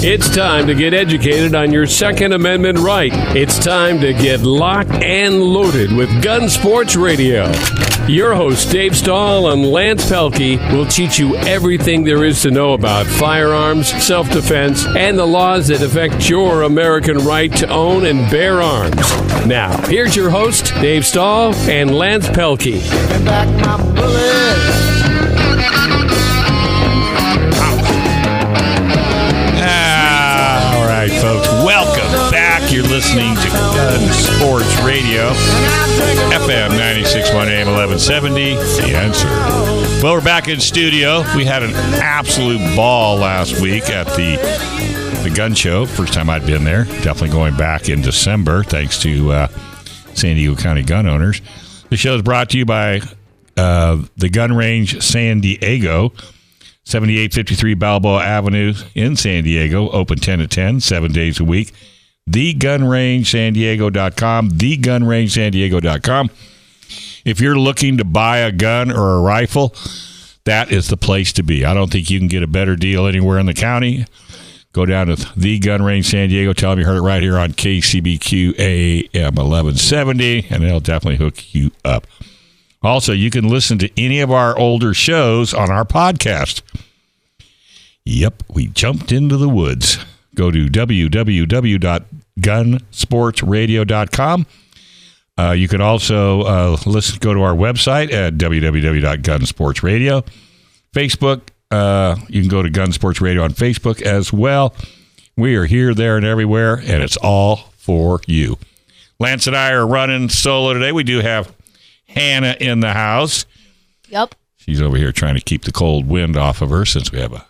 It's time to get educated on your Second Amendment right. It's time to get locked and loaded with Gun Sports Radio. Your hosts, Dave Stahl and Lance Pelkey, will teach you everything there is to know about firearms, self-defense, and the laws that affect your American right to own and bear arms. Now, here's your host, Dave Stahl and Lance Pelkey. Give back my bullets. All right, folks, welcome back. You're listening to Gun Sports Radio, FM 96.1 AM 1170, The Answer. Well, we're back in studio. We had an absolute ball last week at the gun show. First time I'd been there. Definitely going back in December, thanks to San Diego County gun owners. The show is brought to you by the Gun Range San Diego, 7853 Balboa Avenue in San Diego, open 10 to 10, 7 days a week. TheGunRangeSanDiego.com, TheGunRangeSanDiego.com. If you're looking to buy a gun or a rifle, that is the place to be. I don't think you can get a better deal anywhere in the county. Go down to The Gun Range San Diego, tell them you heard it right here on KCBQ AM 1170, and they'll definitely hook you up. Also, you can listen to any of our older shows on our podcast. Yep, we jumped into the woods. Go to www.gunsportsradio.com. You can also go to our website at www.gunsportsradio. Facebook, you can go to Gun Sports Radio on Facebook as well. We are here, there, and everywhere, and it's all for you. Lance and I are running solo today. We do have Hannah in the house. Yep. She's over here trying to keep the cold wind off of her since we have a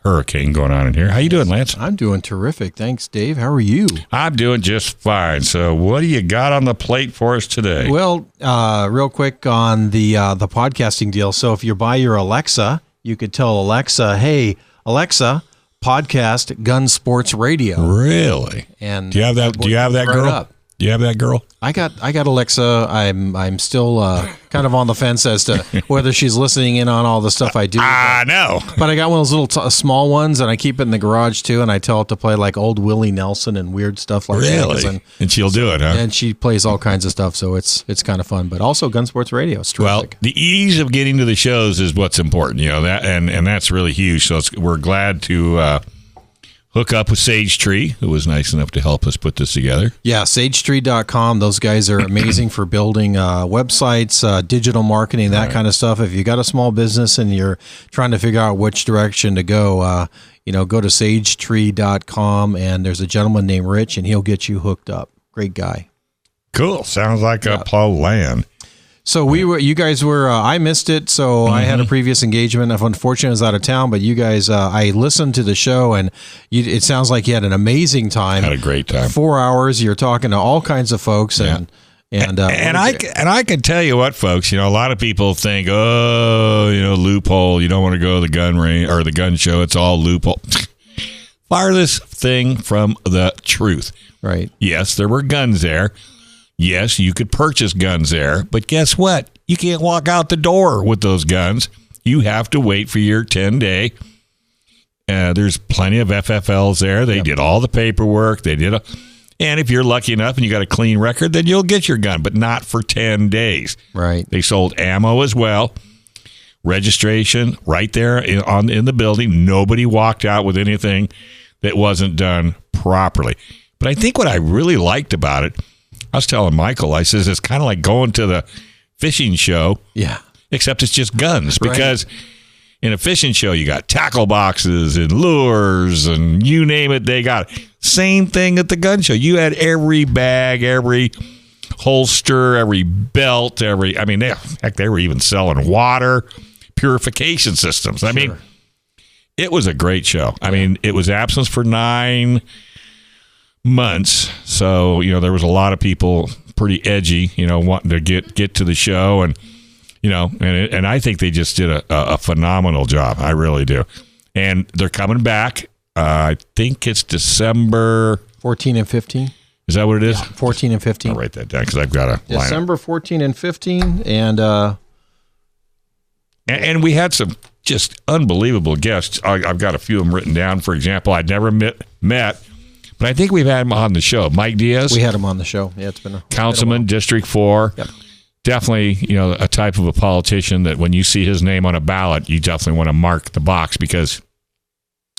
hurricane going on in here. How you doing, Lance? I'm doing terrific. Thanks, Dave. How are you? I'm doing just fine. So what do you got on the plate for us today? Well, real quick on the podcasting deal. So if you buy your Alexa, you could tell Alexa, hey, Alexa, podcast Gun Sports Radio. Really? And do you have that girl? Do you have that girl? I got Alexa. I'm still kind of on the fence as to whether she's listening in on all the stuff I do. I know. But I got one of those little small ones, and I keep it in the garage too. And I tell it to play like old Willie Nelson and weird stuff like that. Really? And she'll do it, huh? And she plays all kinds of stuff, so it's kind of fun. But also Gun Sports Radio. It's terrific. Well, the ease of getting to the shows is what's important, that, and that's really huge. So we're glad to hook up with Sage Tree, who was nice enough to help us put this together. Yeah, sagetree.com. Those guys are amazing for building websites, digital marketing, that kind of stuff. If you got a small business and you're trying to figure out which direction to go, go to sagetree.com, and there's a gentleman named Rich, and he'll get you hooked up. Great guy. Cool. Sounds like a plan. So you guys were, I missed it. So I had a previous engagement. Unfortunately, I was out of town, but you guys, I listened to the show, and it sounds like you had an amazing time. Had a great time. 4 hours. You're talking to all kinds of folks, and I can tell you what, folks. A lot of people think, loophole. You don't want to go to the gun range or the gun show. It's all loophole. Farthest thing from the truth. Right. Yes, there were guns there. Yes, you could purchase guns there, but guess what? You can't walk out the door with those guns. You have to wait for your 10-day. There's plenty of FFLs there. They did all the paperwork. And if you're lucky enough and you got a clean record, then you'll get your gun, but not for 10 days. Right. They sold ammo as well. Registration right there in the building. Nobody walked out with anything that wasn't done properly. But I think what I really liked about it, I was telling Michael, I says, it's kind of like going to the fishing show. Yeah. Except it's just guns. Because in a fishing show, you got tackle boxes and lures and you name it, they got it. Same thing at the gun show. You had every bag, every holster, every belt, they were even selling water purification systems. I mean, it was a great show. I mean, it was absence for 9 months, so there was a lot of people pretty edgy, wanting to get to the show, and and I think they just did a phenomenal job. I really do, and they're coming back. I think it's December 14 and 15. Is that what it is? Yeah, 14 and 15. I'll write that down because I've got a December 14 and 15, and we had some just unbelievable guests. I've got a few of them written down. For example, I'd never met, but I think we've had him on the show. Mike Diaz. We had him on the show. Yeah, it's been a Councilman, District 4. Yep. Definitely, a type of a politician that when you see his name on a ballot, you definitely want to mark the box because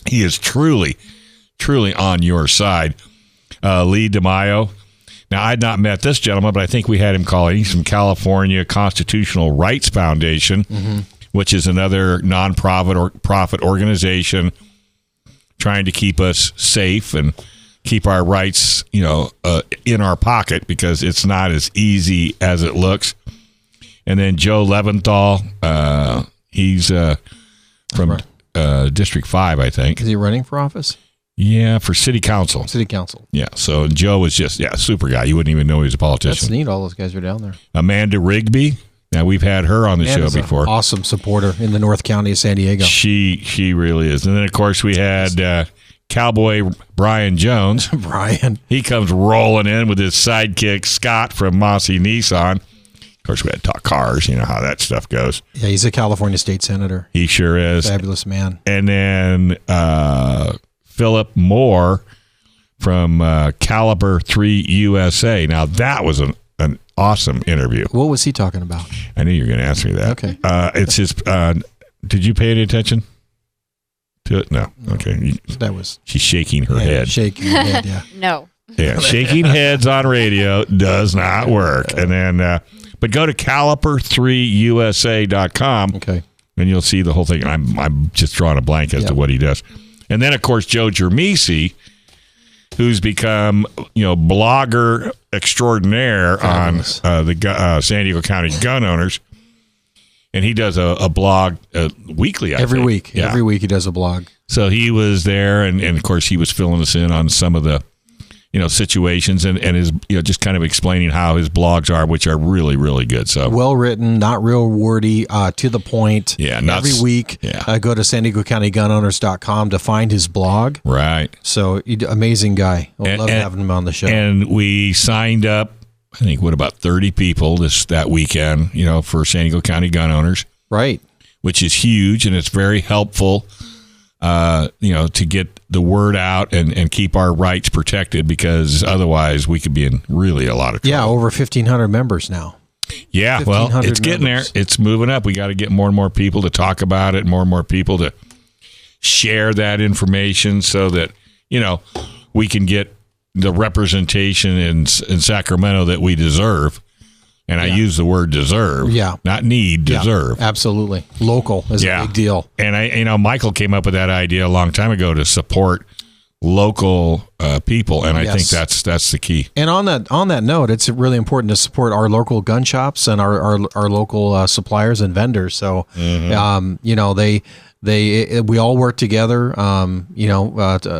he is truly, truly on your side. Lee DeMaio. Now, I'd not met this gentleman, but I think we had him call. He's from California Constitutional Rights Foundation, which is another nonprofit or profit organization trying to keep us safe and keep our rights, in our pocket because it's not as easy as it looks. And then Joe Leventhal, he's from District 5, I think. Is he running for office? Yeah, for city council. City council. Yeah, so Joe was just, super guy. You wouldn't even know he was a politician. That's neat. All those guys are down there. Amanda Rigby. Now, we've had her on the show before. An awesome supporter in the North County of San Diego. She really is. And then, of course, we had Cowboy Brian Jones. Brian. He comes rolling in with his sidekick, Scott from Mossy Nissan. Of course, we had to talk cars. You know how that stuff goes. Yeah, he's a California state senator. He sure is. Fabulous man. And then Philip Moore from Caliber 3 USA. Now, that was an awesome interview. What was he talking about? I knew you were going to ask me that. Okay. It's his. Did you pay any attention to it? No. Okay. That was. She's shaking her head. Shaking her head, yeah. No. Yeah, shaking heads on radio does not work. And then, but go to caliper3usa.com. Okay. And you'll see the whole thing. I'm just drawing a blank as to what he does. And then, of course, Joe Germisi, who's become, blogger extraordinaire on the San Diego County gun owners. And he does a blog weekly, I Every think. week. Yeah. Every week he does a blog. So he was there, and of course, he was filling us in on some of the, situations and is, just kind of explaining how his blogs are, which are really, really good. So well written, not real wordy, to the point. Yeah. Every week, go to San Diego County Gunowners.com to find his blog. Right. So amazing guy. I love having him on the show. And we signed up, I think, about 30 people that weekend, for San Diego County gun owners. Right. Which is huge, and it's very helpful, to get the word out and keep our rights protected, because otherwise we could be in really a lot of trouble. Yeah, over 1,500 members now. Yeah, well, it's getting there. It's moving up. We got to get more and more people to talk about it, more and more people to share that information so that, we can get the representation in Sacramento that we deserve. And I use the word deserve, not need, deserve. Yeah, absolutely. Local is a big deal. And Michael came up with that idea a long time ago to support local people, and I think that's the key. And on that note, it's really important to support our local gun shops and our local suppliers and vendors. So, we all work together,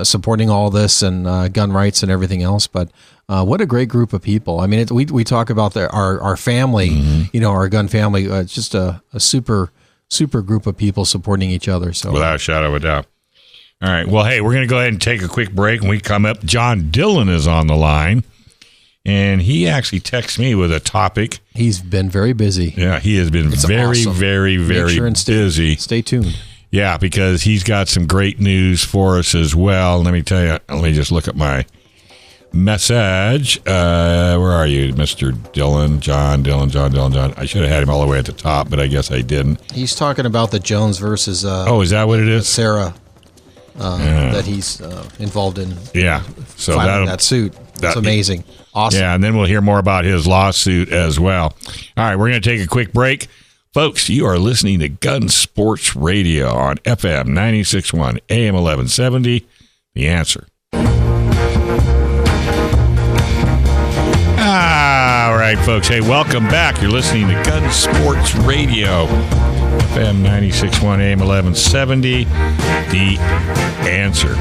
supporting all this and gun rights and everything else. But what a great group of people. I mean, we talk about our family, our gun family. It's just a super, super group of people supporting each other. So without a shadow of a doubt. All right. Well, hey, we're going to go ahead and take a quick break. When we come up, John Dillon is on the line, and he actually texts me with a topic. He's been very busy. Yeah, he has been very, very, very busy. Stay tuned. Yeah, because he's got some great news for us as well. Let me tell you, let me just look at my message. Where are you, Mr. Dillon? John. I should have had him all the way at the top, but I guess I didn't. He's talking about the Jones versus is that what it is? Sarah that he's involved in. Yeah. So that suit. That's amazing. Awesome. Yeah, and then we'll hear more about his lawsuit as well. All right, we're going to take a quick break. Folks, you are listening to Gun Sports Radio on FM 96.1, AM 1170. The Answer. All right, folks. Hey, welcome back. You're listening to Gun Sports Radio, FM 96.1, AM 1170. The Answer.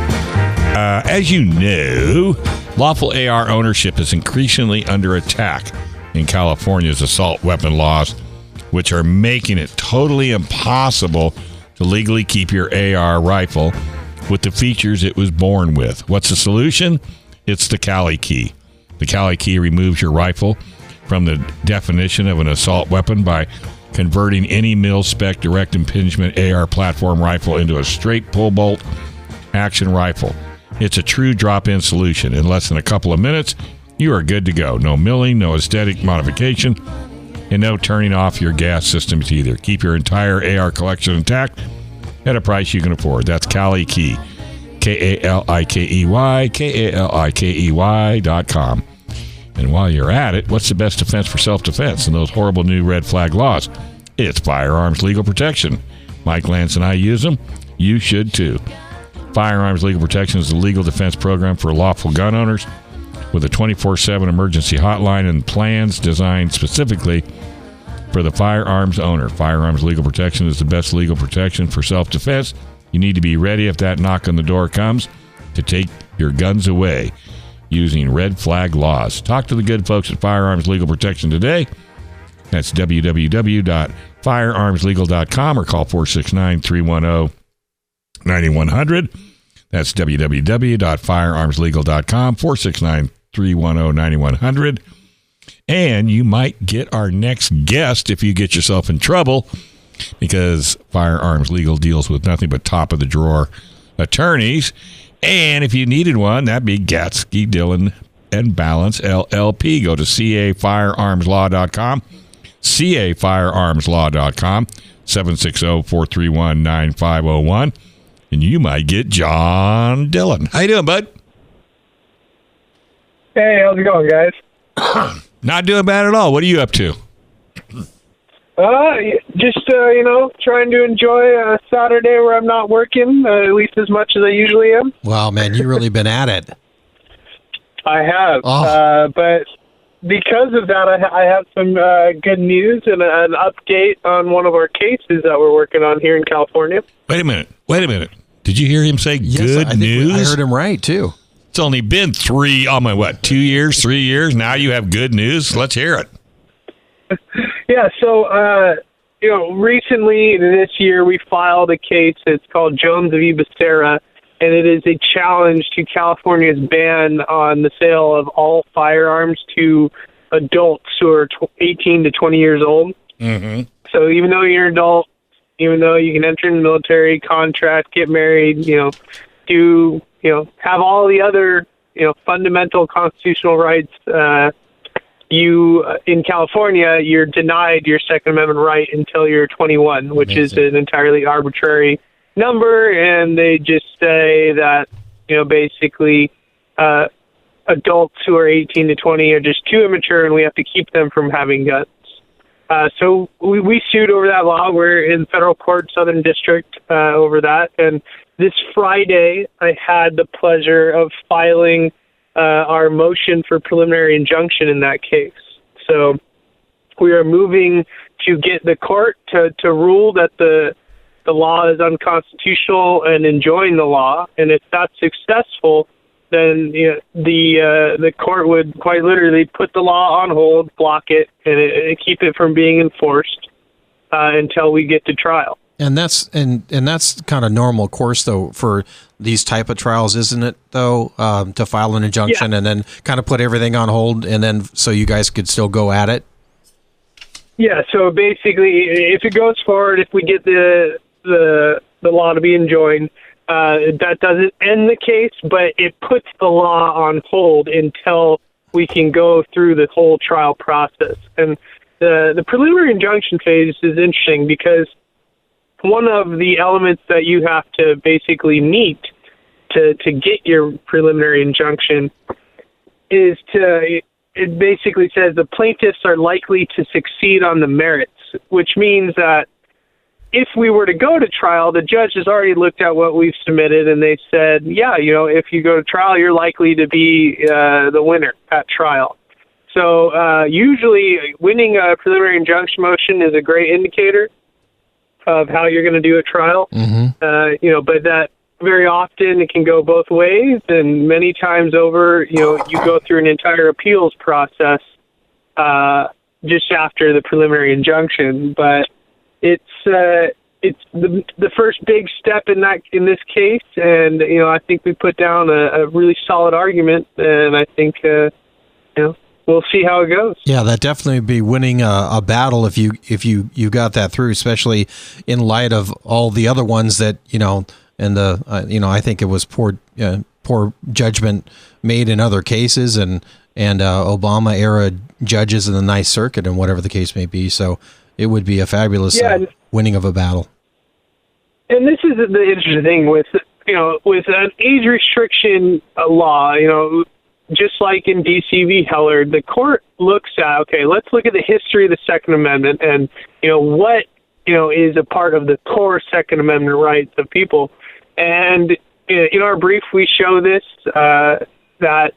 As you know, lawful AR ownership is increasingly under attack in California's assault weapon laws, which are making it totally impossible to legally keep your AR rifle with the features it was born with. What's the solution? It's the Cali Key. The Cali Key removes your rifle from the definition of an assault weapon by converting any mil-spec direct impingement AR platform rifle into a straight pull-bolt action rifle. It's a true drop-in solution. In less than a couple of minutes, you are good to go. No milling, no aesthetic modification, and no turning off your gas systems either. Keep your entire AR collection intact at a price you can afford. That's Kali Key, Kalikey, Kalikey.com. And while you're at it, what's the best defense for self-defense in those horrible new red flag laws? It's firearms legal protection. Mike Lance and I use them. You should too. Firearms Legal Protection is the legal defense program for lawful gun owners with a 24/7 emergency hotline and plans designed specifically for the firearms owner. Firearms Legal Protection is the best legal protection for self-defense. You need to be ready if that knock on the door comes to take your guns away using red flag laws. Talk to the good folks at Firearms Legal Protection today. That's www.firearmslegal.com or call 469-310-9100. That's www.firearmslegal.com, 469-310-9100. And you might get our next guest if you get yourself in trouble, because Firearms Legal deals with nothing but top-of-the-drawer attorneys. And if you needed one, that'd be Gatsky, Dillon, and Balance, LLP. Go to cafirearmslaw.com, cafirearmslaw.com, 760-431-9501. And you might get John Dillon. How you doing, bud? Hey, how's it going, guys? Not doing bad at all. What are you up to? Just, trying to enjoy a Saturday where I'm not working, at least as much as I usually am. Wow, man, you've really been at it. I have. Oh. But because of that, I have some good news and an update on one of our cases that we're working on here in California. Wait a minute. Did you hear him say good news? I heard him right, too. It's only been 3 years? Now you have good news? Let's hear it. Yeah, so, recently this year we filed a case. It's called Jones v. Becerra, and it is a challenge to California's ban on the sale of all firearms to adults who are 18 to 20 years old. Mm-hmm. So even though you're an adult, even though you can enter in the military, contract, get married, have all the other, fundamental constitutional rights, in California, you're denied your Second Amendment right until you're 21, which Amazing. is an entirely arbitrary number. And they just say that, basically, adults who are 18 to 20 are just too immature and we have to keep them from having guns. So we sued over that law. We're in federal court, Southern District, over that. And this Friday, I had the pleasure of filing our motion for preliminary injunction in that case. So we are moving to get the court to rule that the law is unconstitutional and enjoin the law. And if that's successful, then the court would quite literally put the law on hold, block it, and keep it from being enforced until we get to trial. And that's kind of normal course, though, for these type of trials, isn't it, though, to file an injunction and then kind of put everything on hold, and then so you guys could still go at it? Yeah, so basically, if it goes forward, if we get the law to be enjoined, that doesn't end the case, but it puts the law on hold until we can go through the whole trial process. And the preliminary injunction phase is interesting because one of the elements that you have to basically meet to get your preliminary injunction is it basically says the plaintiffs are likely to succeed on the merits, which means that if we were to go to trial, the judge has already looked at what we've submitted and they said, if you go to trial, you're likely to be the winner at trial. So usually winning a preliminary injunction motion is a great indicator of how you're going to do a trial. Mm-hmm. But that very often it can go both ways, and many times over, you go through an entire appeals process just after the preliminary injunction. But it's the first big step in this case, and I think we put down a really solid argument, and I think we'll see how it goes. Yeah, that definitely would be winning a battle if you got that through, especially in light of all the other ones that and I think it was poor judgment made in other cases and Obama era judges in the Ninth Circuit and whatever the case may be. So it would be a fabulous winning of a battle. And this is the interesting thing with an age restriction law, just like in D.C. v. Heller, the court looks at, let's look at the history of the Second Amendment and, what, is a part of the core Second Amendment rights of people. And in our brief, we show this, that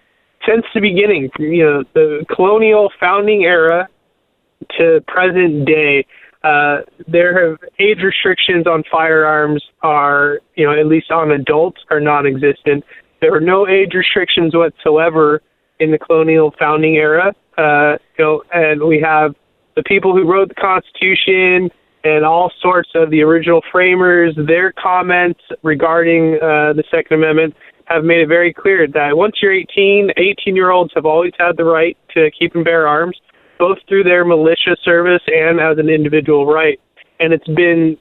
since the beginning, the colonial founding era to present day, there have age restrictions on firearms are, at least on adults, are non-existent. There were no age restrictions whatsoever in the colonial founding era. And we have the people who wrote the Constitution and all sorts of the original framers, their comments regarding the Second Amendment have made it very clear that once you're 18-year-olds have always had the right to keep and bear arms, both through their militia service and as an individual right. And it's been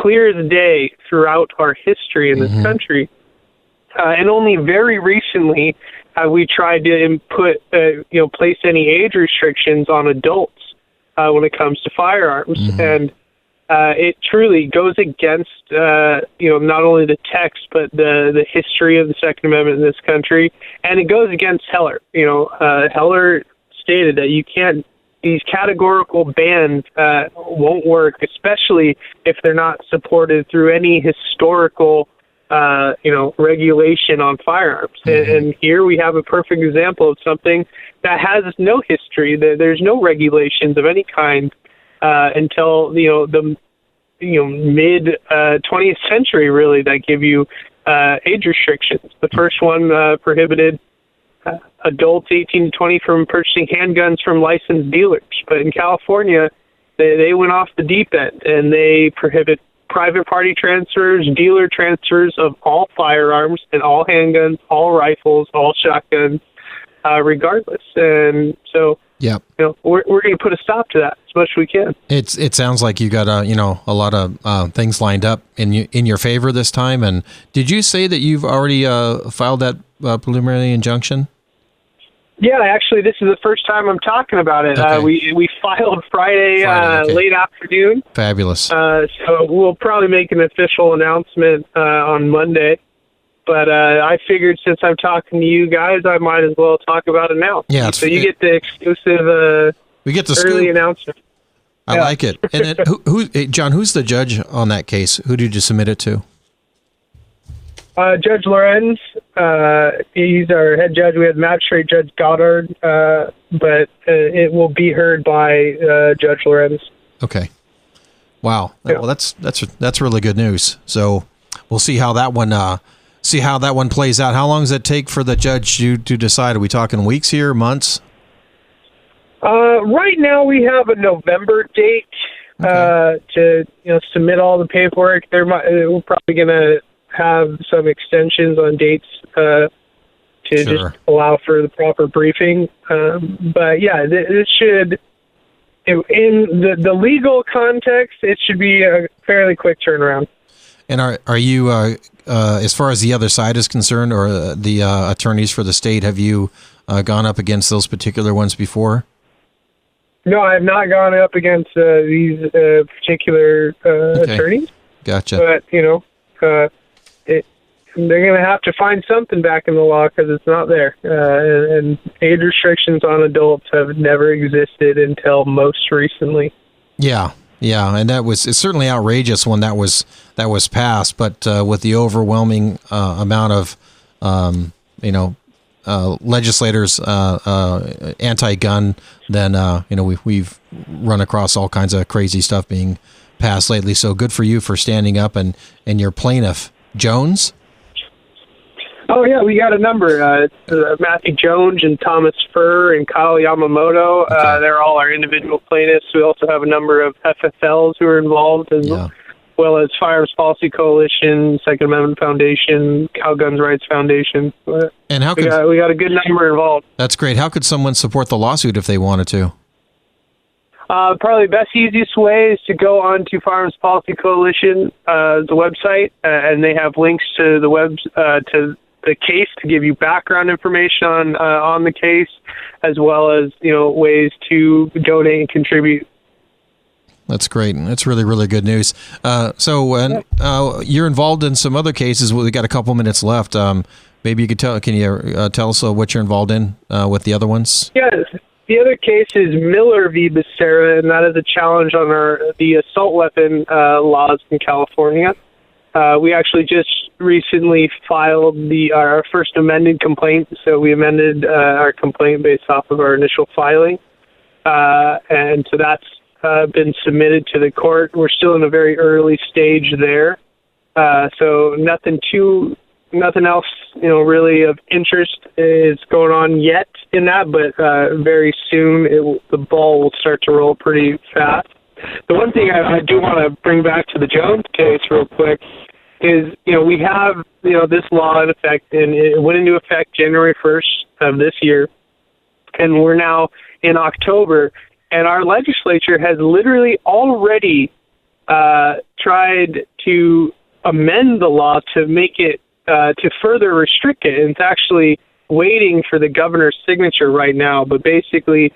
clear as day throughout our history in this country. And only very recently have we tried to place any age restrictions on adults when it comes to firearms. And it truly goes against, not only the text, but the history of the Second Amendment in this country. And it goes against Heller. Heller stated that these categorical bans won't work, especially if they're not supported through any historical regulation on firearms. And here we have a perfect example of something that has no history. There's no regulations of any kind until the mid 20th century, really, that give you age restrictions. The first one prohibited adults 18 to 20 from purchasing handguns from licensed dealers. But in California, they went off the deep end, and they prohibit private party transfers, dealer transfers of all firearms and all handguns, all rifles, all shotguns, regardless. And so, we're going to put a stop to that as much as we can. It sounds like you got a lot of things lined up in your favor this time. And did you say that you've already filed that preliminary injunction? Yeah, actually, this is the first time I'm talking about it. Okay. We filed Friday okay. Late afternoon. Fabulous. So we'll probably make an official announcement on Monday. But I figured since I'm talking to you guys, I might as well talk about it now. Yeah. So you get the exclusive we get the early scoop. Announcement. I like it. And then, John, who's the judge on that case? Who did you submit it to? Judge Lorenz, he's our head judge. We have Magistrate Judge Goddard, but it will be heard by Judge Lorenz. Okay. Wow. Yeah. Well, that's really good news. So we'll see how that one plays out. How long does it take for the judge to decide? Are we talking weeks here, months? Right now we have a November date to submit all the paperwork. We're probably going to have some extensions on dates to just allow for the proper briefing. But yeah, it should, in the legal context, it should be a fairly quick turnaround. And are you, as far as the other side is concerned, or the attorneys for the state, have you gone up against those particular ones before? No, I have not gone up against these particular attorneys. Gotcha. But, they're going to have to find something back in the law because it's not there. And age restrictions on adults have never existed until most recently. Yeah, and it's certainly outrageous when that was passed. But with the overwhelming amount of legislators anti-gun, then we've run across all kinds of crazy stuff being passed lately. So good for you for standing up and your plaintiff Jones. Oh, yeah, we got a number. Matthew Jones and Thomas Furr and Kyle Yamamoto. They're all our individual plaintiffs. We also have a number of FFLs who are involved as well as Firearms Policy Coalition, Second Amendment Foundation, Cal Guns Rights Foundation. And how we got a good number involved. That's great. How could someone support the lawsuit if they wanted to? Probably the best, easiest way is to go on to Firearms Policy Coalition, the website, and they have links to to the case to give you background information on the case, as well as ways to donate and contribute. That's great. That's really, really good news. You're involved in some other cases. We got a couple minutes left. Maybe you could tell. Can you tell us what you're involved in with the other ones? Yes. The other case is Miller v. Becerra, and that is a challenge on the assault weapon laws in California. We actually just recently filed our first amended complaint, so we amended our complaint based off of our initial filing, and so that's been submitted to the court. We're still in a very early stage there, so nothing else, really of interest is going on yet in that, but very soon the ball will start to roll pretty fast. The one thing I do want to bring back to the Jones case real quick is, we have, this law in effect, and it went into effect January 1st of this year, and we're now in October, and our legislature has literally already tried to amend the law to make it to further restrict it. And it's actually waiting for the governor's signature right now. But basically,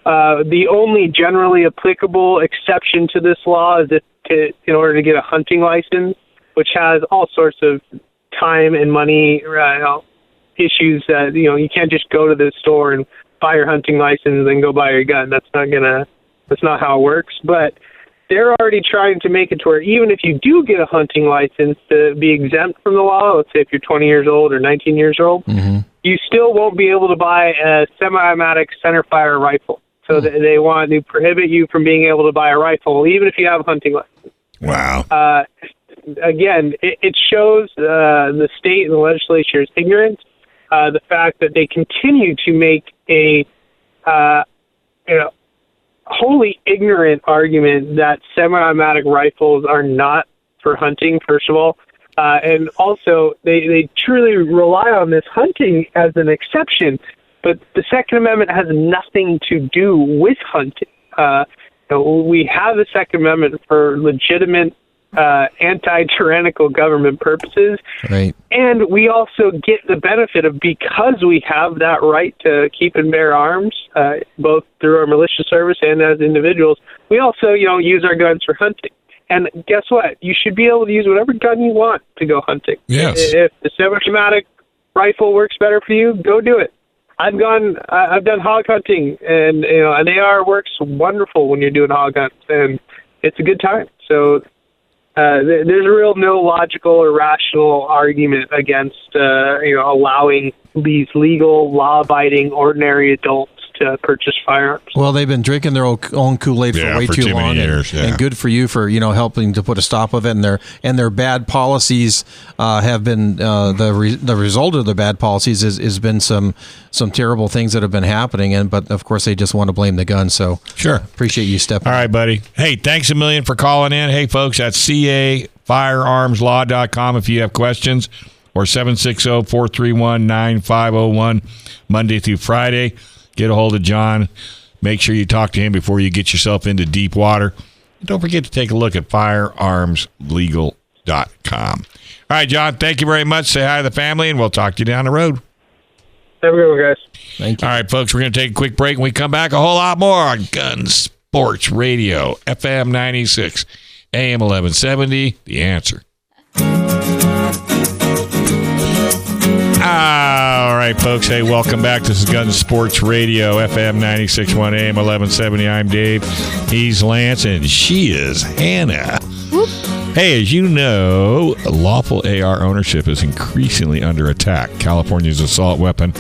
the only generally applicable exception to this law is in order to get a hunting license, which has all sorts of time and money issues that, you can't just go to the store and buy your hunting license and then go buy your gun. That's not how it works. But they're already trying to make it to where even if you do get a hunting license to be exempt from the law, let's say if you're 20 years old or 19 years old, mm-hmm. you still won't be able to buy a semi-automatic centerfire rifle. So they want to prohibit you from being able to buy a rifle, even if you have a hunting license. Wow. Again, it shows the state and the legislature's ignorance, the fact that they continue to make a wholly ignorant argument that semi-automatic rifles are not for hunting, first of all. And also, they truly rely on this hunting as an exception, but the Second Amendment has nothing to do with hunting. We have the Second Amendment for legitimate anti-tyrannical government purposes. Right. And we also get the benefit of, because we have that right to keep and bear arms, both through our militia service and as individuals, we also, use our guns for hunting. And guess what? You should be able to use whatever gun you want to go hunting. Yes. If the semi-automatic rifle works better for you, go do it. I've done hog hunting, and an AR works wonderful when you're doing hog hunts, and it's a good time. So there's no logical or rational argument against allowing these legal, law-abiding, ordinary adults to purchase firearms. Well, they've been drinking their own Kool-Aid for way too long, years, and good for you for helping to put a stop of it. And their bad policies have been the result of their bad policies has been some terrible things that have been happening. But of course they just want to blame the gun. So sure, appreciate you stepping. All right, buddy. Hey, thanks a million for calling in. Hey, folks, that's cafirearmslaw.com if you have questions, or 760-431-9501 Monday through Friday. Get a hold of John. Make sure you talk to him before you get yourself into deep water. And don't forget to take a look at firearmslegal.com. All right, John, thank you very much. Say hi to the family, and we'll talk to you down the road. Have a good one, guys. Thank you. All right, folks, we're going to take a quick break. When we come back, a whole lot more on Gun Sports Radio, FM 96, AM 1170, The Answer. All right, folks. Hey, welcome back. This is Gun Sports Radio, FM 96.1 AM 1170. I'm Dave. He's Lance, and she is Hannah. Whoop. Hey, as you know, lawful AR ownership is increasingly under attack. California's assault weapon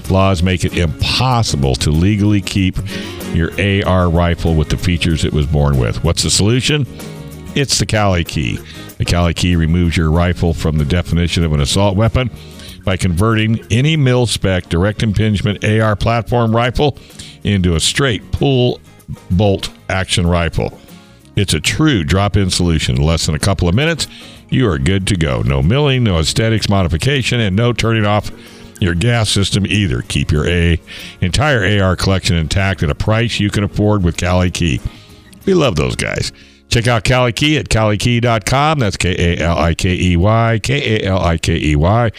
laws make it impossible to legally keep your AR rifle with the features it was born with. What's the solution? It's the Cali Key. The Cali Key removes your rifle from the definition of an assault weapon by converting any mil-spec direct impingement AR platform rifle into a straight pull bolt action rifle. It's a true drop-in solution. In less than a couple of minutes, you are good to go. No milling, no aesthetics modification, and no turning off your gas system either. Keep your entire AR collection intact at a price you can afford with Cali Key. We love those guys. Check out Cali Key at calikey.com. That's K-A-L-I-K-E-Y, K-A-L-I-K-E-Y.com.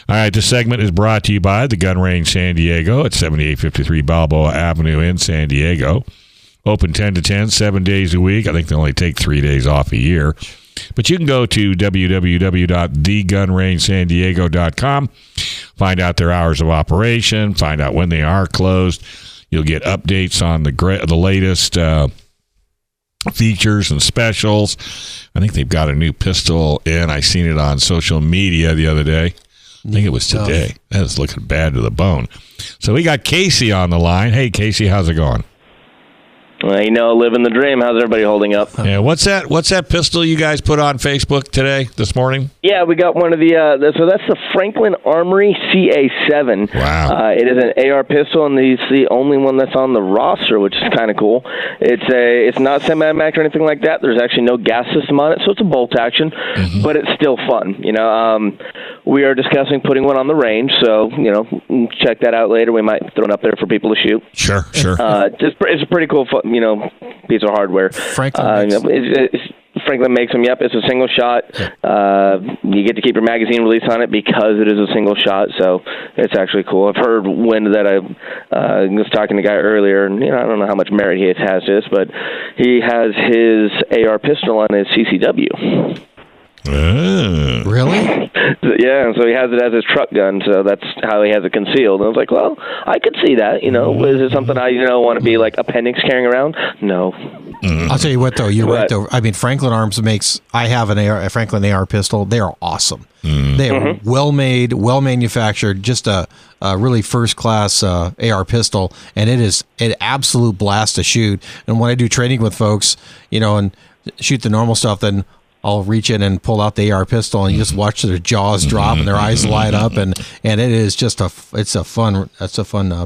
All right, this segment is brought to you by the Gun Range San Diego at 7853 Balboa Avenue in San Diego. Open 10 to 10, 7 days a week. I think they only take 3 days off a year. But you can go to www.thegunrangesandiego.com, find out their hours of operation, find out when they are closed. You'll get updates on the latest features and specials. I think they've got a new pistol in. I seen it on social media the other day. I think it was today. That is looking bad to the bone. So we got Casey on the line. Hey, Casey, how's it going? Well, living the dream. How's everybody holding up? Yeah, what's that pistol you guys put on Facebook this morning? Yeah, we got one of so that's the Franklin Armory CA7. Wow. It is an AR pistol, and it's the only one that's on the roster, which is kind of cool. It's not semi-automatic or anything like that. There's actually no gas system on it, so it's a bolt action, but it's still fun. We are discussing putting one on the range, so check that out later. We might throw it up there for people to shoot. Sure. It's a pretty cool piece of hardware. Franklin makes them. Yep, it's a single shot. You get to keep your magazine release on it because it is a single shot, so it's actually cool. I've heard that I was talking to a guy earlier, and I don't know how much merit he has this, but he has his AR pistol on his CCW. Really? Yeah, and so he has it as his truck gun, so that's how he has it concealed. And I was like, well, I could see that. Is it something I want to be like appendix carrying around? No. I'll tell you what, though, you're right, though. I mean, Franklin Arms I have a Franklin AR pistol. They are awesome. They are well-made, well-manufactured, just a really first-class AR pistol, and it is an absolute blast to shoot. And when I do training with folks, and shoot the normal stuff, then I'll reach in and pull out the AR pistol, and you just watch their jaws drop and their eyes light up, and it is just a fun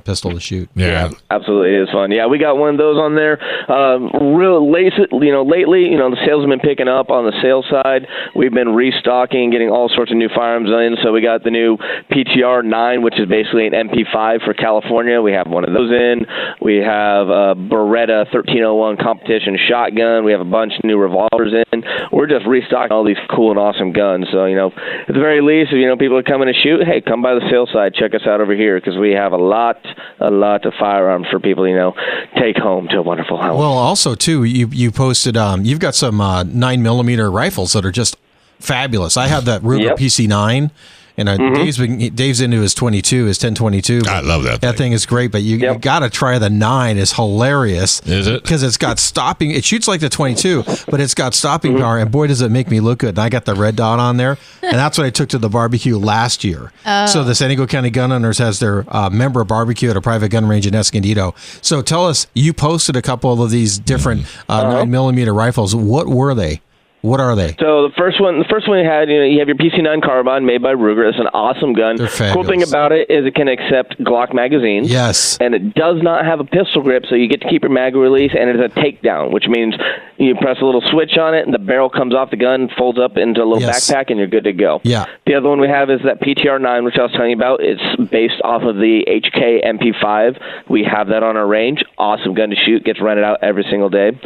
pistol to shoot. Yeah, absolutely, it is fun. Yeah, we got one of those on there. Lately, the sales have been picking up on the sales side. We've been restocking, getting all sorts of new firearms in. So we got the new PTR 9, which is basically an MP5 for California. We have one of those in. We have a Beretta 1301 competition shotgun. We have a bunch of new revolvers in. We're just restocking all these cool and awesome guns. So, at the very least, if people are coming to shoot, hey, come by the sales side. Check us out over here because we have a lot of firearms for people, take home to a wonderful home. Well, also, too, you posted, you've got some 9mm rifles that are just fabulous. I have that Ruger PC9. And Dave's into his 1022. I love that thing. That thing is great, but you got to try the 9. It's hilarious. Is it? Because it's got stopping. It shoots like the 22, but it's got stopping power, and boy, does it make me look good. And I got the red dot on there, and that's what I took to the barbecue last year. So the San Diego County Gun Owners has their member barbecue at a private gun range in Escondido. So tell us, you posted a couple of these different 9mm rifles. What were they? What are they? So the first one you had, you have your PC9 carbine made by Ruger. It's an awesome gun. They're fabulous. Cool thing about it is it can accept Glock magazines. Yes. And it does not have a pistol grip, so you get to keep your mag release, and it's a takedown, which means you press a little switch on it, and the barrel comes off the gun, folds up into a little backpack, and you're good to go. Yeah. The other one we have is that PTR 9, which I was telling you about. It's based off of the HK MP5. We have that on our range. Awesome gun to shoot. Gets rented out every single day.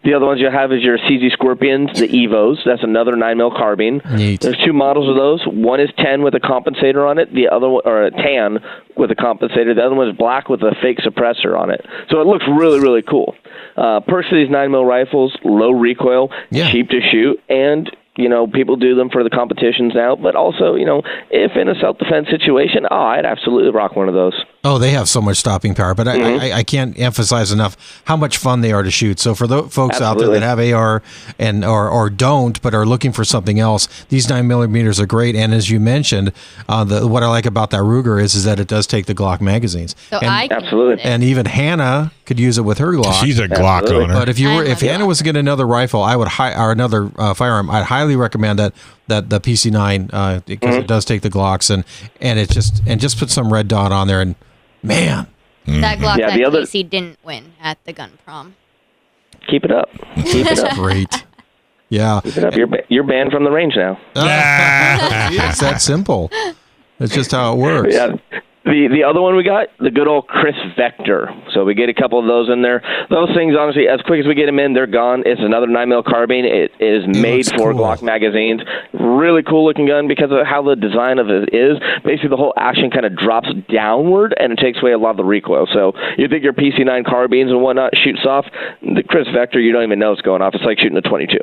The other ones you have is your CZ Scorpions, the Evos. That's another 9mm carbine. Neat. There's 2 models of those. One is 10 with a compensator on it. The other one, or a tan with a compensator. The other one is black with a fake suppressor on it. So it looks really, really cool. Perks of these 9mm rifles: low recoil, cheap to shoot, and people do them for the competitions now. But also, if in a self-defense situation, I'd absolutely rock one of those. Oh, they have so much stopping power, but I can't emphasize enough how much fun they are to shoot. So for the folks out there that have AR and or don't, but are looking for something else, these 9mm are great. And as you mentioned, what I like about that Ruger is that it does take the Glock magazines. So Absolutely. And even Hannah could use it with her Glock. She's a Glock owner. But if Hannah was to get another rifle, or another firearm, I'd highly recommend that the PC9 because it does take the Glocks and just put some red dot on there and. Man. That Glock that Casey didn't win at the gun prom. keep it up. Keep it up. Great. Yeah. Keep it up. You're banned from the range now. It's that simple. That's just how it works. Yeah. The other one we got, the good old Chris Vector. So we get a couple of those in there. Those things, honestly, as quick as we get them in, they're gone. It's another 9mm carbine. It is made for Glock magazines. Really cool looking gun because of how the design of it is. Basically, the whole action kind of drops downward, and it takes away a lot of the recoil. So you think your PC9 carbines and whatnot shoot soft. The Chris Vector, you don't even know it's going off. It's like shooting a 22.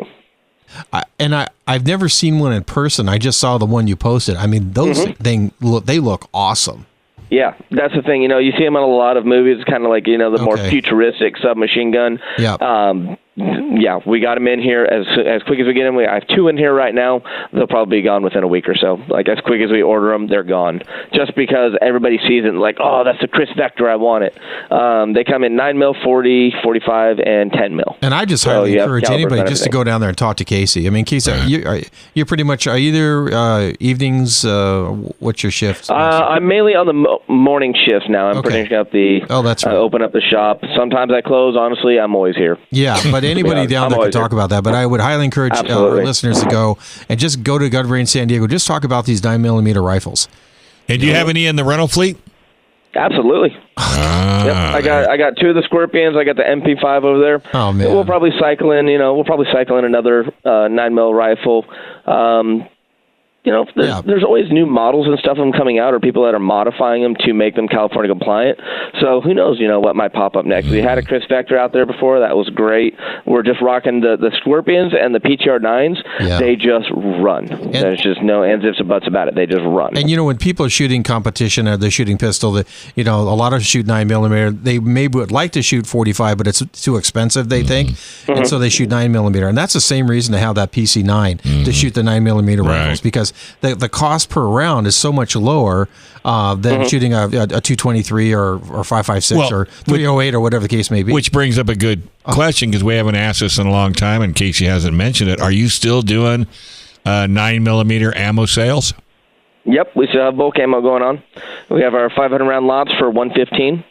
I've never seen one in person. I just saw the one you posted. I mean, those things look awesome. Yeah, that's the thing. You see them in a lot of movies. It's kind of like, the more futuristic submachine gun. Yeah. Yeah, we got them in here as quick as we get them. I have 2 in here right now. They'll probably be gone within a week or so. Like, as quick as we order them, they're gone. Just because everybody sees it and like, oh, that's the Chris Vector, I want it. They come in 9mm, 40, 45, and 10mm. And I just highly encourage anybody just to go down there and talk to Casey. I mean, Casey, you're pretty much, are you there evenings? What's your shift? I'm mainly on the morning shift now. I'm finishing up that's right. Open up the shop. Sometimes I close. Honestly, I'm always here. Yeah, but anybody down there can talk about that. But I would highly encourage our listeners to go and just go to Gun Range San Diego. Just talk about these 9mm rifles. And do you have any in the rental fleet? Absolutely. Yep. I got 2 of the Scorpions. I got the MP5 over there. Oh man. We'll probably cycle in. Another 9mm rifle. There's always new models and stuff of them coming out, or people that are modifying them to make them California compliant. So who knows, what might pop up next. We had a Chris Vector out there before. That was great. We're just rocking the Scorpions and the PTR 9s. Yeah. They just run. There's just no ands, ifs, or buts about it. They just run. And, when people are shooting competition or they're shooting pistol, a lot of them shoot 9mm. They maybe would like to shoot 45, but it's too expensive, they think. And so they shoot 9mm. And that's the same reason to have that PC9 to shoot the 9mm rifles, because the cost per round is so much lower than shooting a 223 or 5.56 or 308 or whatever the case may be. Which brings up a good question, because we haven't asked this in a long time, and Casey hasn't mentioned it. Are you still doing 9mm ammo sales? Yep, we still have bulk ammo going on. We have our 500 round lots for $115.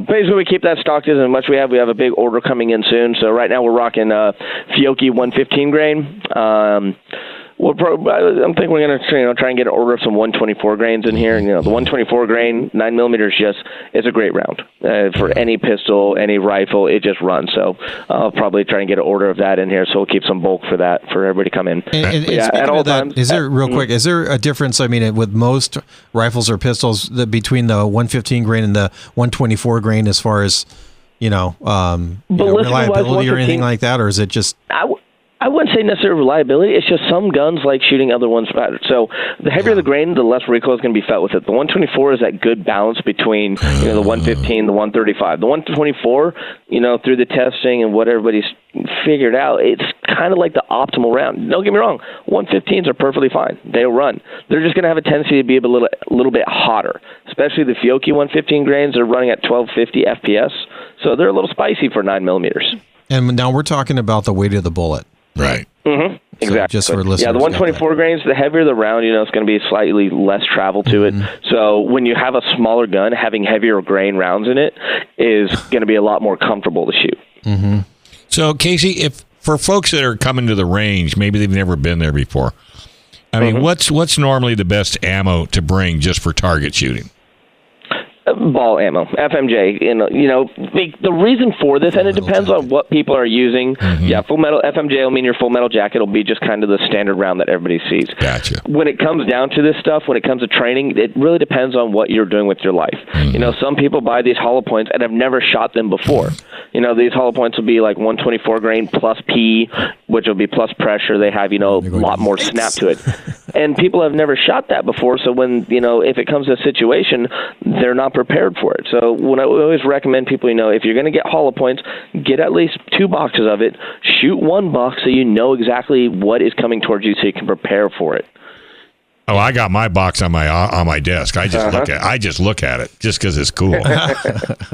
Basically, we keep that stocked as much as we have. We have a big order coming in soon. So right now we're rocking Fiocchi 115 grain. I'm thinking we're going to try and get an order of some 124 grains in here. And, the 124 grain 9mm is a great round for any pistol, any rifle. It just runs. So I'll probably try and get an order of that in here. So we'll keep some bulk for that for everybody to come in. At all times. Is there is there a difference? I mean, with most rifles or pistols, between the 115 grain and the 124 grain, as far as reliability or anything like that, or is it just? I wouldn't say necessarily reliability. It's just some guns like shooting other ones better. So the heavier the grain, the less recoil is going to be felt with it. The 124 is that good balance between the 115, the 135. The 124, through the testing and what everybody's figured out, it's kind of like the optimal round. Don't get me wrong, 115s are perfectly fine. They'll run. They're just going to have a tendency to be a little bit hotter, especially the Fiocchi 115 grains are running at 1250 FPS, so they're a little spicy for 9mm. And now we're talking about the weight of the bullet. Right. Mm-hmm. Exactly. So just for listeners. Yeah, the 124 grains, the heavier the round, it's going to be slightly less travel to it. So when you have a smaller gun, having heavier grain rounds in it is going to be a lot more comfortable to shoot. Mm-hmm. So, Casey, if for folks that are coming to the range, maybe they've never been there before, I mean, what's normally the best ammo to bring just for target shooting? Ball ammo, FMJ. The reason for this, and it depends on what people are using. Yeah, full metal FMJ will mean your full metal jacket will be just kind of the standard round that everybody sees. Gotcha. When it comes down to this stuff, when it comes to training, it really depends on what you're doing with your life. Some people buy these hollow points and have never shot them before. These hollow points will be like 124 grain plus P, which will be plus pressure. They have, a lot more snap to it. And people have never shot that before, so when, if it comes to a situation, they're not prepared for it. So when I always recommend people, if you're going to get hollow points, get at least 2 boxes of it, shoot 1 box so you know exactly what is coming towards you so you can prepare for it. Oh, I got my box on my desk. I just look at it just because it's cool.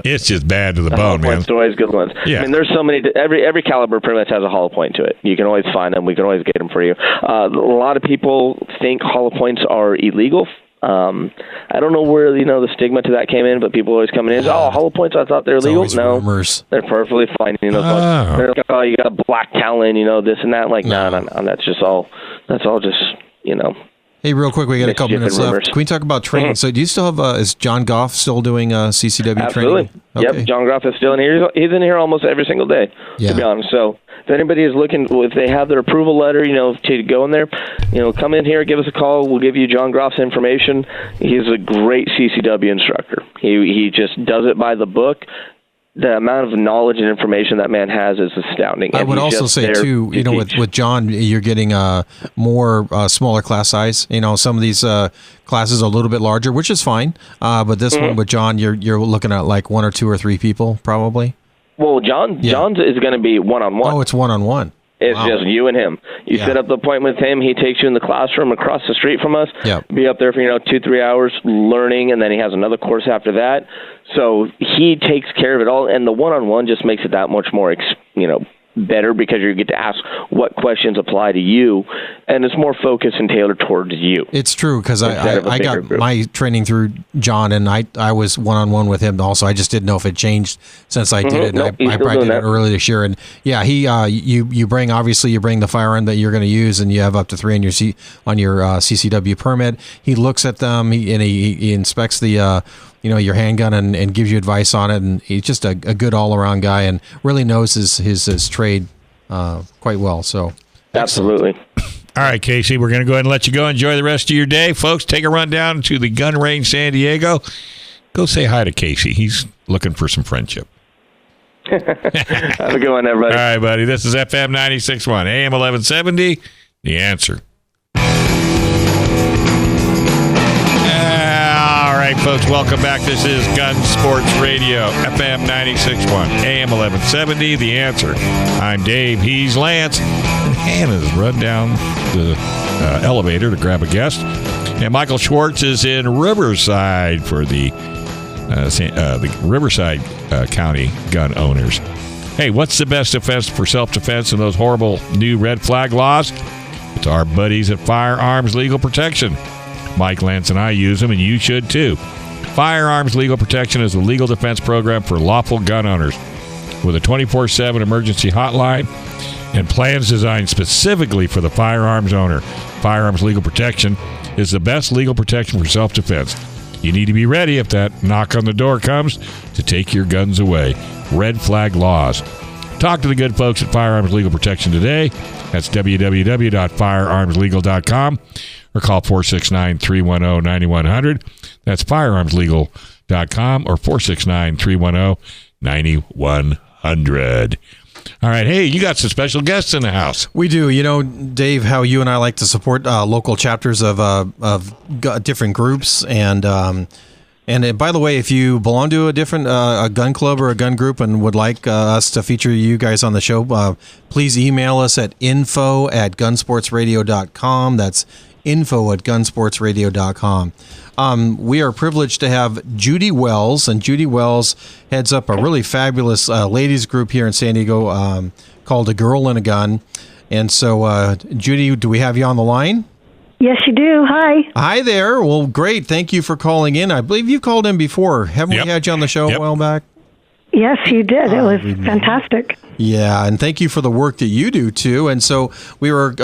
It's just bad to the bone, man. Points are always good ones. Yeah. I mean, there's so many. Every caliber pretty much has a hollow point to it. You can always find them. We can always get them for you. A lot of people think hollow points are illegal. I don't know where the stigma to that came in, but people always coming in. Hollow points. I thought they're legal. No, rumors. They're perfectly fine. They're like, oh, you got a black talon. This and that. Like, no. That's just all. That's all just. Hey, real quick, we got a couple minutes left. Can we talk about training? So, do you still have? Is John Goff still doing CCW Absolutely. training? Okay. Yep, John Goff is still in here. He's in here almost every single day. To be honest. So, if anybody is looking, if they have their approval letter, to go in there, come in here, give us a call. We'll give you John Goff's information. He's a great CCW instructor. He just does it by the book. The amount of knowledge and information that man has is astounding. I would also say, too, with John, you're getting more smaller class size. Some of these classes are a little bit larger, which is fine. But this one with John, you're looking at like 1 or 2 or 3 people, probably. Well, John's is going to be one-on-one. Oh, it's one-on-one. It's just you and him. You set up the appointment with him. He takes you in the classroom across the street from us. Yep. Be up there for 2-3 hours learning, and then he has another course after that. So he takes care of it all, and the one-on-one just makes it that much more, better because you get to ask what questions apply to you, and it's more focused and tailored towards you. It's true because I got my training through John, and I was one-on-one with him also. I just didn't know if it changed since I did it. No, I probably did it early this year, and you bring the firearm that you're going to use, and you have up to 3 on your CCW permit. He looks at them, he inspects the your handgun and gives you advice on it, and he's just a good all-around guy and really knows his trade quite well. So absolutely. All right, Casey, we're going to go ahead and let you go. Enjoy the rest of your day. Folks, take a run down to the gun range San Diego. Go say hi to Casey. He's looking for some friendship. Have a good one, everybody. All right, buddy. This is FM 96.1, AM 1170. The Answer. All right, folks, welcome back. This is Gun Sports Radio, FM 96.1, AM 1170, The Answer. I'm Dave, he's Lance, and Hannah's run down the elevator to grab a guest. And Michael Schwartz is in Riverside for the Riverside County gun owners. Hey, what's the best defense for self-defense in those horrible new red flag laws? It's our buddies at Firearms Legal Protection. Mike, Lance, and I use them, and you should too. Firearms Legal Protection is a legal defense program for lawful gun owners with a 24/7 emergency hotline and plans designed specifically for the firearms owner. Firearms Legal Protection is the best legal protection for self-defense. You need to be ready if that knock on the door comes to take your guns away. Red flag laws. Talk to the good folks at Firearms Legal Protection today. That's www.firearmslegal.com. or call 469-310-9100. That's firearmslegal.com or 469-310-9100. All right. Hey, you got some special guests in the house. We do. Dave, how you and I like to support local chapters of different groups. And by the way, if you belong to a different a gun club or a gun group and would like us to feature you guys on the show, please email us at info@gunsportsradio.com. That's info@gunsportsradio.com. We are privileged to have Judi Wells, and Judi Wells heads up a really fabulous ladies group here in San Diego called A Girl and a Gun. And so, Judi, do we have you on the line? Yes, you do. Hi. Hi there. Well, great. Thank you for calling in. I believe you've called in before. Haven't we had you on the show a while back? Yes, you did. It was fantastic. Yeah, and thank you for the work that you do, too. And so we were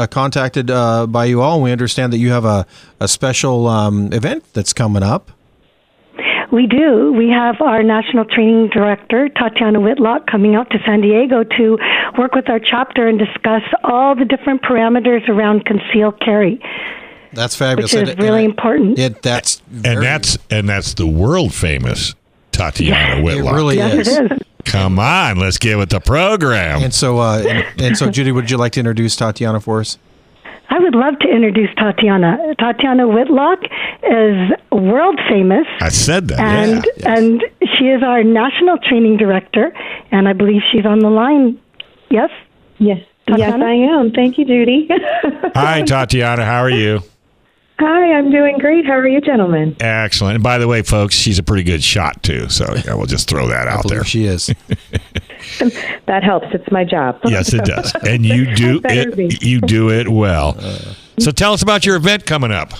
contacted by you all, and we understand that you have a special event that's coming up. We do. We have our National Training Director, Tatiana Whitlock, coming out to San Diego to work with our chapter and discuss all the different parameters around concealed carry. That's fabulous. Which is really important. That's the world famous Tatiana Whitlock. It really is. It is. Come on, let's get with the program. And so, Judi, would you like to introduce Tatiana for us? I would love to introduce Tatiana. Tatiana Whitlock is world famous. I said that. And she is our National Training Director, and I believe she's on the line. Yes? Yes. Tatiana? Yes, I am. Thank you, Judy. Hi, Tatiana. How are you? Hi, I'm doing great. How are you, gentlemen? Excellent. And by the way, folks, she's a pretty good shot, too. So we'll just throw that out there. She is. That helps. It's my job. Yes, it does. And you do it. You do it well. So tell us about your event coming up.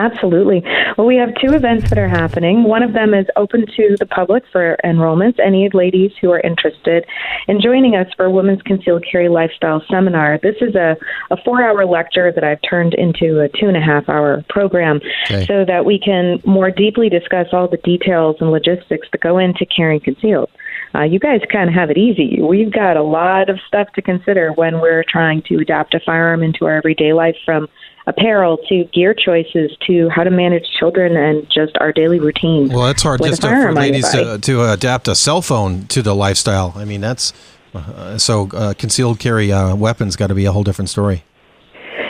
Absolutely. Well, we have 2 events that are happening. One of them is open to the public for enrollments. Any ladies who are interested in joining us for a Women's Concealed Carry Lifestyle Seminar. This is a 4-hour lecture that I've turned into a 2.5-hour program so that we can more deeply discuss all the details and logistics that go into carrying concealed. You guys kind of have it easy. We've got a lot of stuff to consider when we're trying to adapt a firearm into our everyday life, from apparel to gear choices to how to manage children and just our daily routine. Well, it's hard just for ladies to adapt a cell phone to the lifestyle. I mean, that's concealed carry weapons got to be a whole different story.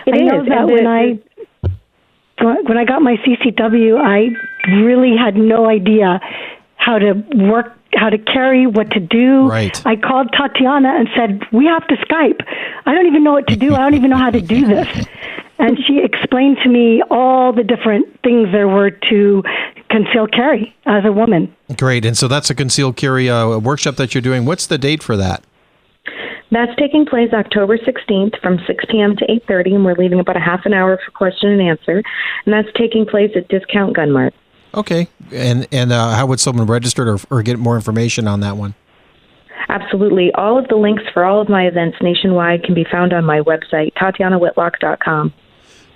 I know that when I got my CCW, I really had no idea how to work, how to carry, what to do. Right. I called Tatiana and said, we have to Skype. I don't even know what to do. I don't even know how to do this. And she explained to me all the different things there were to concealed carry as a woman. Great. And so that's a concealed carry workshop that you're doing. What's the date for that? That's taking place October 16th from 6 p.m. to 8:30, and we're leaving about a half an hour for question and answer. And that's taking place at Discount Gun Mart. Okay. And how would someone register or get more information on that one? Absolutely. All of the links for all of my events nationwide can be found on my website, TatianaWhitlock.com.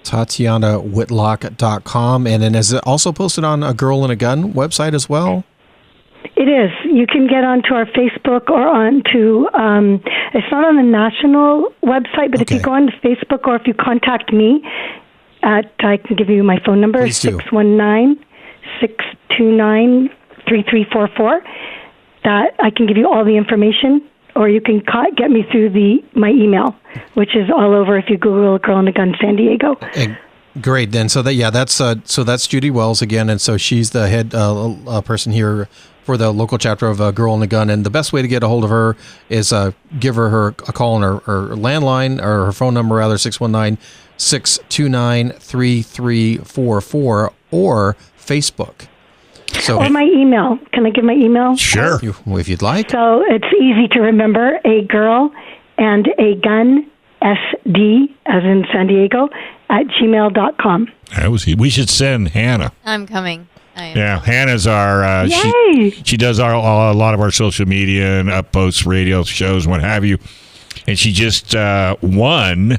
TatianaWhitlock.com. And then is it also posted on a Girl and a Gun website as well? It is. You can get onto our Facebook or onto, it's not on the national website, but if you go on to Facebook or if you contact me, I can give you my phone number, 619-629-3344. That I can give you all the information, or you can get me through my email, which is all over if you Google Girl and a Gun San Diego. Great. Then that's Judi Wells again, and so she's the head person here for the local chapter of Girl and a Gun. And the best way to get a hold of her is give her a call on her landline, or her phone number rather, 619-629-3344, or Facebook. Or my email. Can I give my email? Sure. If you'd like. So it's easy to remember. A girl and a gun, SD, as in San Diego, at gmail.com. We should send Hannah. I'm coming. Yeah, Hannah's our, she does a lot of our social media and upposts, radio shows, what have you. And she just won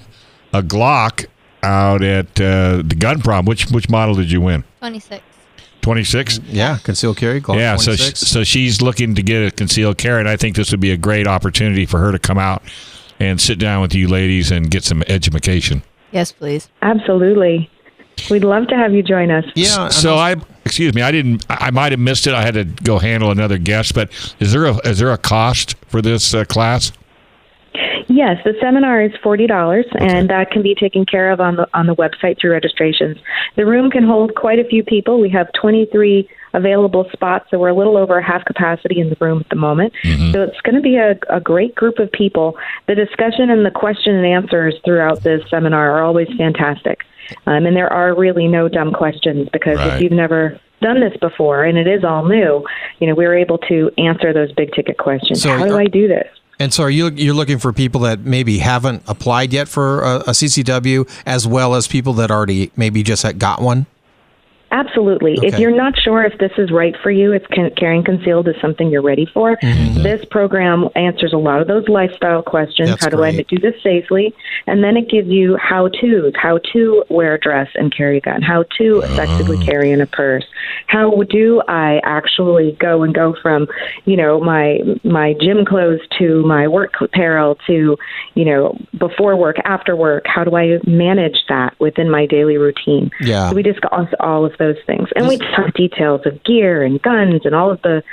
a Glock out at the Gun Prom. Which model did you win? 26. 26? Yeah, concealed carry. Glock 26. So she's looking to get a concealed carry, and I think this would be a great opportunity for her to come out and sit down with you ladies and get some education. Yes, please. Absolutely. We'd love to have you join us. Yeah. So I might have missed it. I had to go handle another guest, but is there a cost for this class? Yes, the seminar is $40, and that can be taken care of on the website through registrations. The room can hold quite a few people. We have 23 available spots, so we're a little over half capacity in the room at the moment. Mm-hmm. So it's going to be a great group of people. The discussion and the question and answers throughout this seminar are always fantastic. And there are really no dumb questions, because if you've never done this before and it is all new, we're able to answer those big ticket questions. So how do I do this? And so you're looking for people that maybe haven't applied yet for a CCW, as well as people that already maybe just got one? Absolutely. Okay. If you're not sure if this is right for you, if carrying concealed is something you're ready for, this program answers a lot of those lifestyle questions. That's how do I do this safely? And then it gives you how-tos, how to wear a dress and carry a gun, how to effectively carry in a purse. How do I actually go from, my gym clothes to my work apparel to, before work, after work? How do I manage that within my daily routine? Yeah. So we discuss all of those things, and we talk details of gear and guns and all the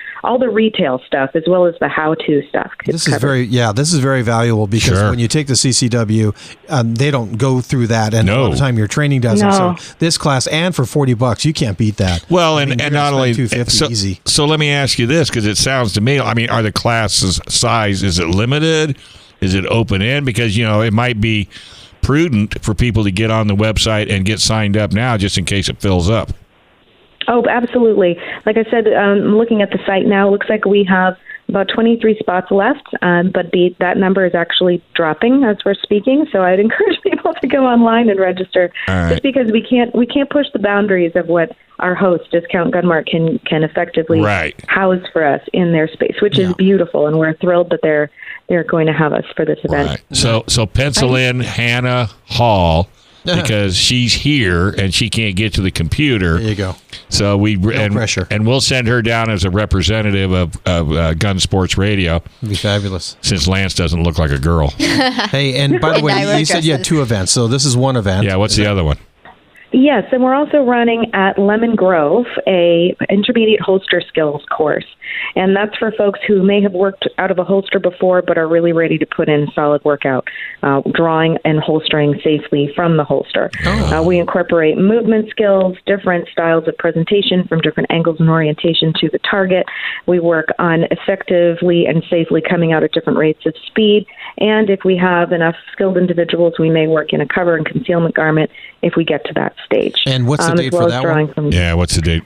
retail stuff, as well as the how-to stuff. This is very valuable, because when you take the CCW, they don't go through that, and a lot of the time your training doesn't. So this class, and for $40, you can't beat that. Well, and not only $250 easy. So let me ask you this, because it sounds to me, are the classes size, is it limited? Is it open end? Because it might be prudent for people to get on the website and get signed up now, just in case it fills up. Oh, absolutely. Like I said, looking at the site now, it looks like we have about 23 spots left, but that number is actually dropping as we're speaking. So I'd encourage people to go online and register, just because we can't push the boundaries of what our host, Discount Gunmark, can effectively house for us in their space, which is beautiful, and we're thrilled that they're going to have us for this event. Right. So pencil in Hannah Hall, because she's here and she can't get to the computer. There you go. So pressure. And we'll send her down as a representative of Gun Sports Radio. It'd be fabulous. Since Lance doesn't look like a girl. Hey, and by the way, you said you had 2 events, so this is one event. Yeah, what's the other one? Yes, and we're also running at Lemon Grove a intermediate holster skills course. And that's for folks who may have worked out of a holster before but are really ready to put in solid workout, drawing and holstering safely from the holster. We incorporate movement skills, different styles of presentation from different angles and orientation to the target. We work on effectively and safely coming out at different rates of speed. And if we have enough skilled individuals, we may work in a cover and concealment garment if we get to that stage. And what's the date for that one? What's the date?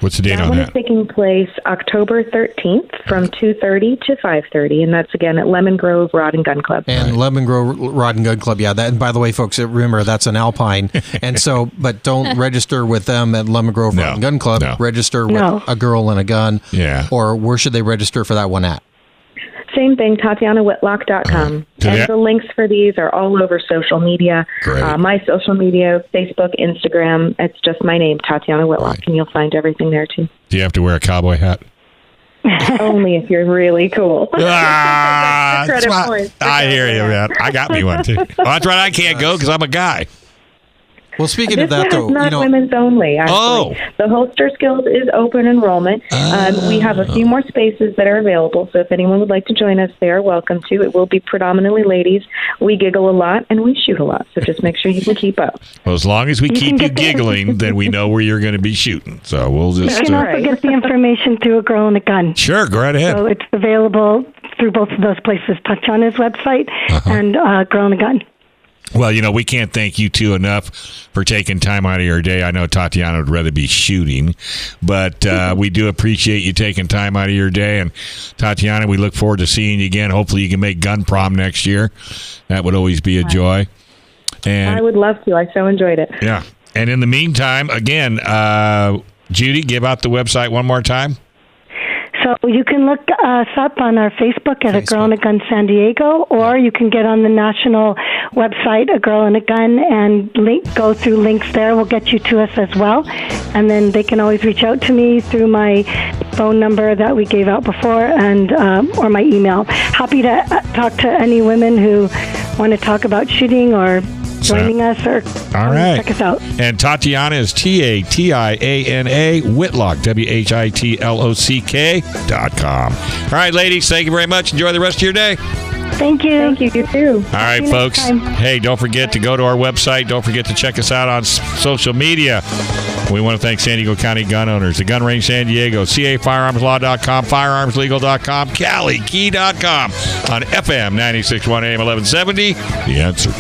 What's the date on that? That one is taking place October 13th from 2:30 to 5:30, and that's again at Lemon Grove Rod and Gun Club. And Lemon Grove Rod and Gun Club, yeah. That, and by the way, folks, remember that's an Alpine, and so, but don't register with them at Lemon Grove Rod and Gun Club. Register with A Girl and a Gun. Yeah. Or where should they register for that one at? Same thing, TatianaWhitlock.com. And the links for these are all over social media. My social media, Facebook, Instagram. It's just my name, Tatiana Whitlock, and you'll find everything there, too. Do you have to wear a cowboy hat? Only if you're really cool. I hear you, man. I got me one, too. Well, that's right. I can't go because I'm a guy. Well, speaking of that, though, not women's only. Actually, the holster skills is open enrollment. We have a few more spaces that are available, so if anyone would like to join us, they are welcome to. It will be predominantly ladies. We giggle a lot and we shoot a lot, so just make sure you can keep up. Well, as long as we keep you giggling, then we know where you're going to be shooting. So we'll just. You can also get the information through A Girl and a Gun. Sure, go right ahead. So it's available through both of those places, Tatiana's website and Girl and a Gun. Well, we can't thank you two enough for taking time out of your day. I know Tatiana would rather be shooting, but we do appreciate you taking time out of your day. And Tatiana, we look forward to seeing you again. Hopefully you can make Gun Prom next year. That would always be a joy. And I would love to. I so enjoyed it. Yeah. And in the meantime, again, Judi, give out the website one more time. So you can look us up on our Facebook at A Girl and a Gun San Diego, or you can get on the national website, A Girl and a Gun, and go through links there. We'll get you to us as well. And then they can always reach out to me through my phone number that we gave out before, and or my email. Happy to talk to any women who want to talk about shooting or joining us, or check us out. And Tatiana is Tatiana Whitlock, WHITLOCK.com. All right, ladies, thank you very much. Enjoy the rest of your day. Thank you. Thank you. You too. All right, folks. Hey, don't forget to go to our website. Don't forget to check us out on social media. We want to thank San Diego County gun owners, the Gun Range San Diego, CAFirearmsLaw.com, FirearmsLegal.com, CaliKey.com, on FM 96.1 AM 1170. The Answer.